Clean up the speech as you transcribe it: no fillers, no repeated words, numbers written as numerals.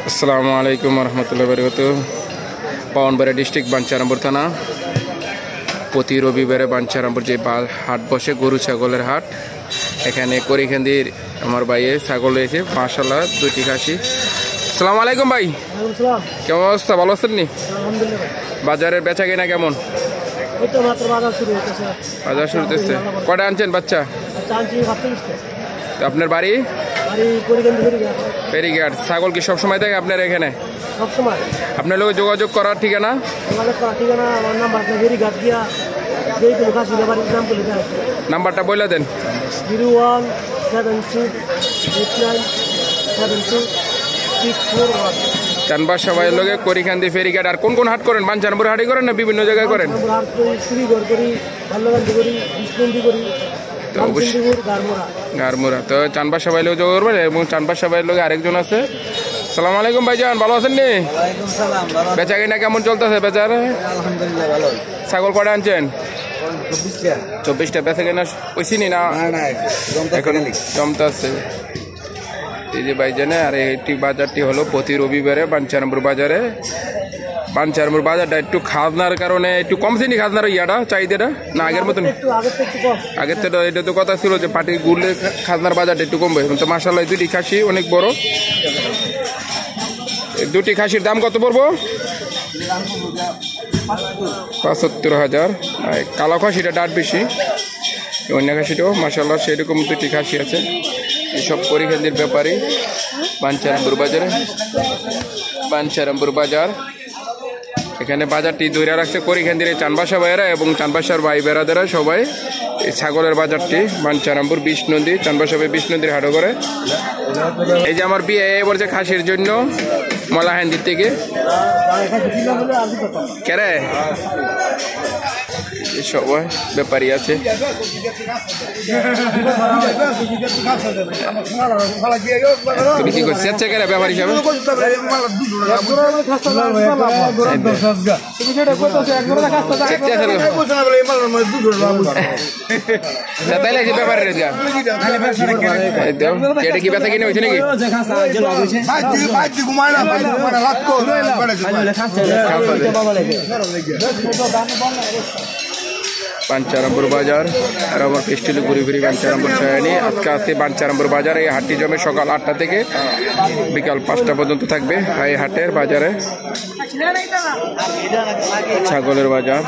আসসালামু আলাইকুম রহমতুল্লাহ বরকাতুহ। পাওনবাড়ি ডিস্ট্রিক্ট বাঞ্ছারামপুর থানা। প্রতি রবিবারে বাঞ্ছারামপুর যে হাট বসে, গরু ছাগলের হাট, এখানে করিখান্দির আমার ভাইয়ে ছাগল রয়েছে মাশাআল্লাহ, দুটি খাসি। আসসালামু আলাইকুম ভাই, কেমন অবস্থা? ভালো আছেন নি? বাজারের বেচা কেনা কেমন? বাজার শুরু হতেছে। কটা আনছেন বাচ্চা? আপনার বাড়ি ফেরিঘাট। ছাগল কি সবসময় থাকে আপনার এখানে? আপনার লোক যোগাযোগ করার ঠিকানা? নাম্বারটা বলে দেন। 0172897264। চানবাস সবাই লোকে করিখান্দি ফেরিঘাট। আর কোন কোন হাট করেন? বাঞ্ছারামপুর হাটই করেন না বিভিন্ন জায়গায় করেন? গারমুরা। তো চানবাস সবাই লোক যোগ করবেন। এবং চানবাস সবাই লোক আরেকজন আছে। সালাম আলাইকুম ভাইজান, ভালো আছেন নি? বেচা কিনা কেমন চলতেছে? বেচার ছাগল কটা আনছেন? 24টা। বেচা কিনা ওইসিনি না এখন জমতে আছে এই যে ভাইজানে। আর এইটি বাজারটি হলো প্রতি রবিবারে বাঞ্ছারামপুর বাজারে। বাঞ্ছারামপুর বাজারটা একটু খাজনার কারণে একটু কমছে নি, খাজনার ইয়াটা চাহিদাটা না আগের মতন? আগের থেকে এটা তো কথা ছিল যে পার্টি ঘুরলে খাজনার বাজারটা একটু কমবে। তো মাশাআল্লাহ দুটি খাসি অনেক বড়। দুটি খাসির দাম কত পড়বো? 75,000। কালো খাসিটা ডাট বেশি, অন্য খাসিটাও মাশাআল্লাহ সেরকম দুটি খাসি আছে। এসব করিখান্দির ব্যাপারে বাঞ্ছারামপুর বাজারে। বাঞ্ছারামপুর বাজার, এখানে বাজারটি ধরে রাখছে করিখান্দির চানবাসা ভাইয়েরা এবং চানবাসার ভাই বেড়াদেরা সবাই। এই ছাগলের বাজারটি বাঞ্ছারামপুর 20 নদী, চানবাসা ভাই 20 নদীর হাটও করে। এই যে আমার বিয়ে এবার যে খাসির জন্য মলাহান্দির থেকে কেরে সবাই ব্যাপারী আছে। তুমি কি করছো কেরে ব্যাপারী হিসাবে? তাইলে ব্যাপারের এটা কি ব্যথা কিনে হয়েছে নাকি? বাঞ্ছারামপুর বাজার। আর আমার ফেস্টিভ্যাল ঘুরে ফিরি বাঞ্ছারামপুর শহরে। আজকে আছে বাঞ্ছারামপুর বাজারে। এই হাটটি জমে সকাল 8টা থেকে বিকাল 5টা পর্যন্ত থাকবে। এই হাটের বাজারে ছাগলের বাজার।